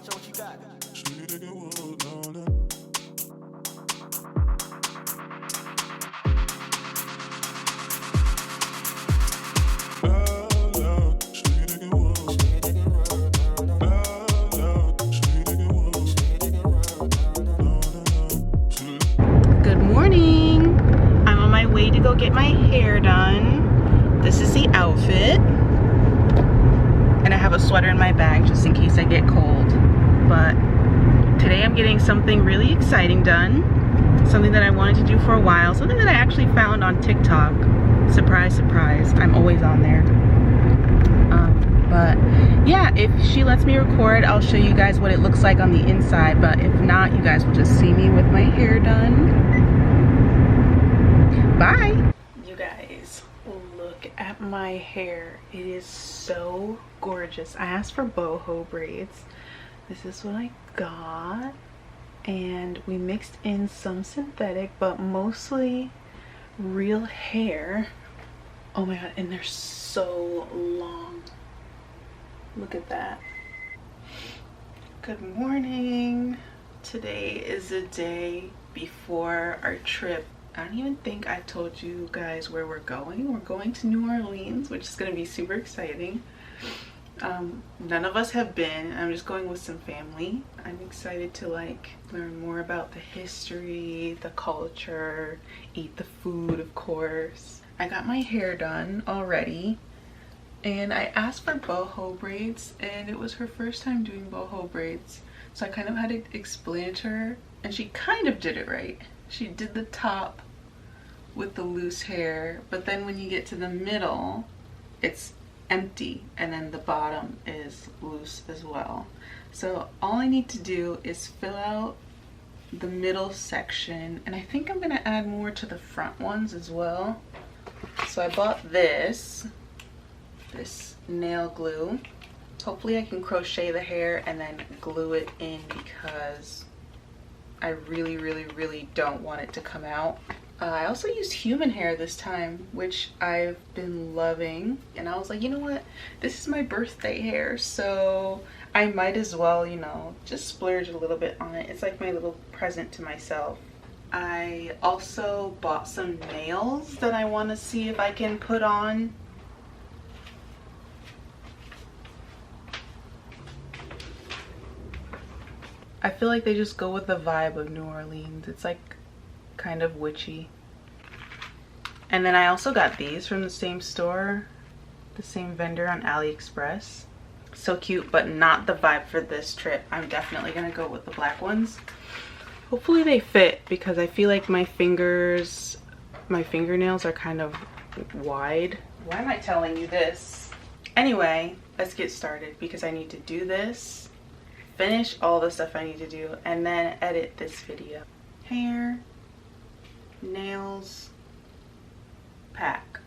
Show what you got. Good morning. I'm on my way to go get my hair done. This is the outfit. And I have a sweater in my bag just in case I get cold. But today I'm getting something really exciting done. Something that I wanted to do for a while. Something that I actually found on TikTok. Surprise, surprise. I'm always on there. But yeah, if she lets me record, I'll show you guys what it looks like on the inside. But if not, you guys will just see me with my hair done. Bye. You guys, look at my hair. It is so gorgeous. I asked for boho braids. This is what I got. And we mixed in some synthetic, but mostly real hair. Oh my god, and they're so long. Look at that. Good morning. Today is the day before our trip. I don't even think I told you guys where we're going. We're going to New Orleans, which is going to be super exciting. None of us have been. I'm just going with some family. I'm excited to learn more about the history, the culture, eat the food, of course. I got my hair done already. And I asked for boho braids, and it was her first time doing boho braids. So I kind of had to explain it to her, and she kind of did it right. She did the top with the loose hair, but then when you get to the middle, it's empty, and then the bottom is loose as well. So all I need to do is fill out the middle section, and I think I'm gonna add more to the front ones as well. So I bought this nail glue. Hopefully I can crochet the hair and then glue it in because I really don't want it to come out. I also used human hair this time, which I've been loving, and I was like, you know what, this is my birthday hair, so I might as well, you know, just splurge a little bit on it. It's like my little present to myself. I also bought some nails that I want to see if I can put on. I feel like they just go with the vibe of New Orleans. It's like kind of witchy. And then I also got these from the same store, the same vendor on AliExpress. So cute, but not the vibe for this trip. I'm definitely gonna go with the black ones. Hopefully they fit because I feel like my fingernails are kind of wide. Why am I telling you this? Anyway, let's get started because I need to do this, finish all the stuff I need to do, and then edit this video. Hair, nails, pack.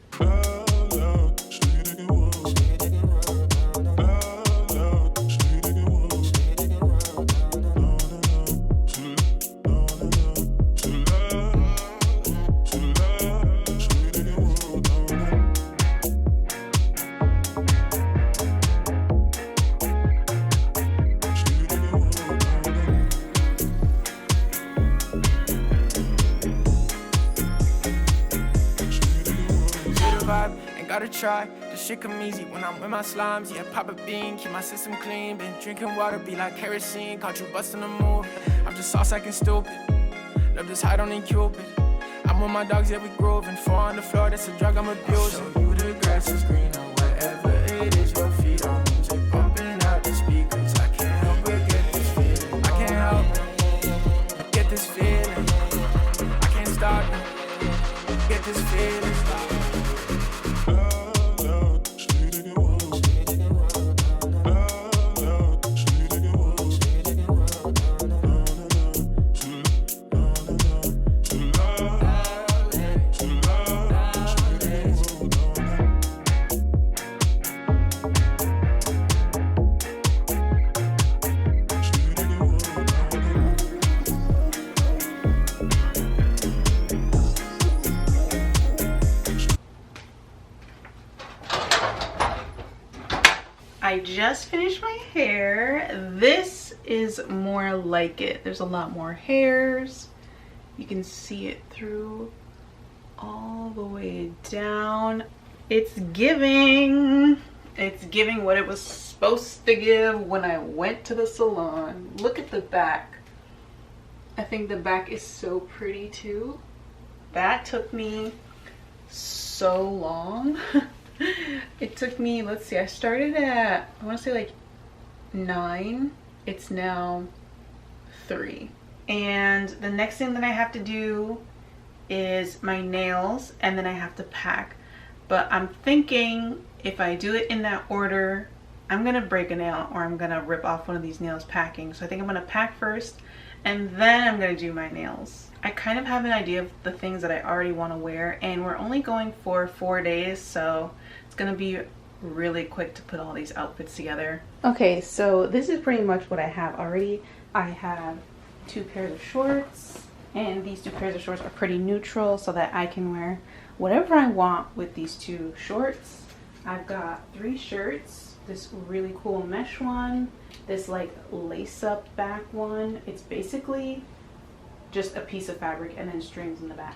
Gotta try, this shit come easy when I'm with my slimes. Yeah, pop a bean, keep my system clean. Been drinking water, be like kerosene. Caught you busting a move. I'm just sauce acting stupid. Love just hide on in Cupid. I'm with my dogs, yeah, we grooving. 4 on the floor, that's a drug I'm abusing. I'll show you the grass is greener wherever it is. Your feet on music, pumping out the speakers. I can't help but get this feeling. I can't help but get this feeling. I can't stop get this feeling. I just finished my hair. This is more like it. There's a lot more hairs. You can see it through all the way down. It's giving what it was supposed to give when I went to the salon. Look at the back. I think the back is so pretty too. That took me so long. It took me, let's see, I started at, I want to say like 9. It's now 3. And the next thing that I have to do is my nails, and then I have to pack. But I'm thinking if I do it in that order, I'm gonna break a nail or I'm gonna rip off one of these nails packing. So I think I'm gonna pack first and then I'm gonna do my nails. I kind of have an idea of the things that I already want to wear, and we're only going for 4 days, so it's gonna be really quick to put all these outfits together. Okay, so this is pretty much what I have already. I have 2 pairs of shorts, and these 2 pairs of shorts are pretty neutral so that I can wear whatever I want with these 2 shorts. I've got 3 shirts, this really cool mesh one, this like lace up back one. It's basically just a piece of fabric and then strings in the back.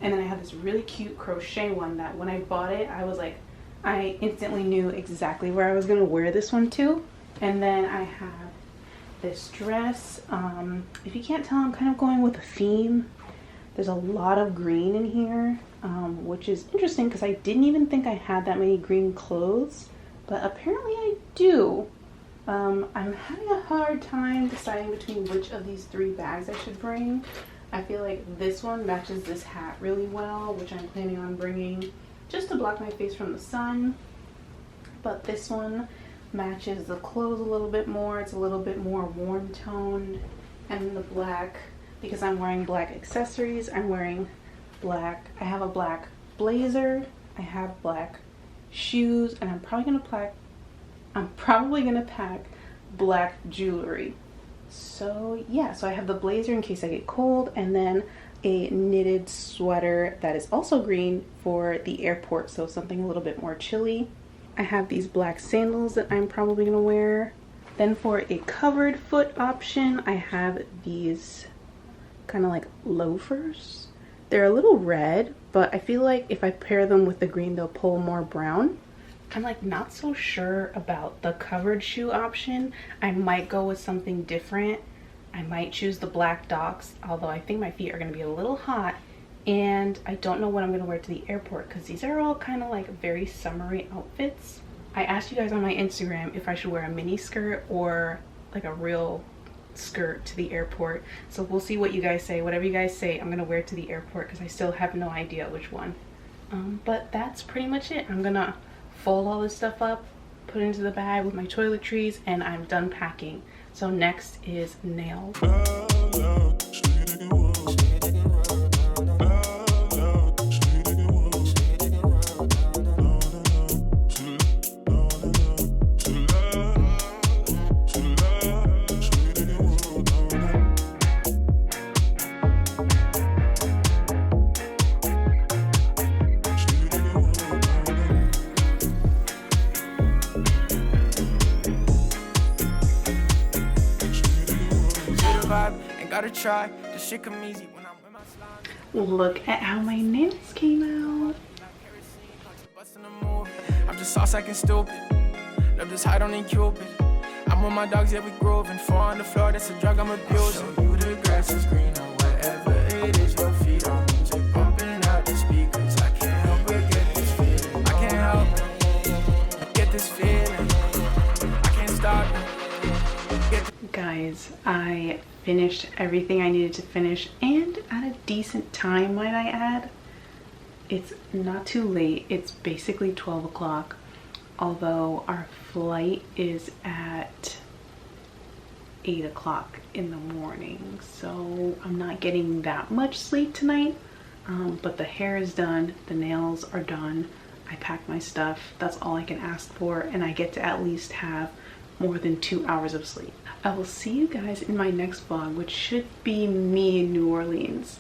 And then I have this really cute crochet one that when I bought it, I was like, I instantly knew exactly where I was gonna wear this one to. And then I have this dress. If you can't tell, I'm kind of going with a theme. There's a lot of green in here, which is interesting because I didn't even think I had that many green clothes, but apparently I do. I'm having a hard time deciding between which of these 3 bags I should bring. I feel like this one matches this hat really well, which I'm planning on bringing just to block my face from the sun. But this one matches the clothes a little bit more. It's a little bit more warm toned. And the black, because I'm wearing black accessories, I'm wearing black. I have a black blazer, I have black shoes, and I'm probably gonna pack black jewelry. So yeah, so I have the blazer in case I get cold, and then a knitted sweater that is also green for the airport, so something a little bit more chilly. I have these black sandals that I'm probably gonna wear. Then for a covered foot option, I have these kind of like loafers. They're a little red, but I feel like if I pair them with the green, they'll pull more brown. I'm like not so sure about the covered shoe option. I might go with something different. I might choose the black Docs, although I think my feet are gonna be a little hot, and I don't know what I'm gonna wear to the airport because these are all kind of like very summery outfits. I asked you guys on my Instagram if I should wear a mini skirt or like a real skirt to the airport, so we'll see what you guys say. Whatever you guys say, I'm gonna wear it to the airport because I still have no idea which one. But that's pretty much it. I'm gonna fold all this stuff up, put it into the bag with my toiletries, and I'm done packing. So next is nails. Try the shit come easy when I'm with my slime. Look at how my nails came out. I'm just sauce acting stupid. Love just hide on in Cupid. I'm with my dogs every grove and 4 on the floor. That's a drug I'm abusing. I'll show you the grass is green or whatever it is. Your feet on music bumping out the speakers. I can't help but get this feeling. I can't help get this feeling. I can't stop it. Guys, I finished everything I needed to finish, and at a decent time, might I add. It's not too late. It's basically 12 o'clock, although our flight is at 8 o'clock in the morning, so I'm not getting that much sleep tonight. But the hair is done, the nails are done, I packed my stuff. That's all I can ask for, and I get to at least have more than 2 hours of sleep. I will see you guys in my next vlog, which should be me in New Orleans.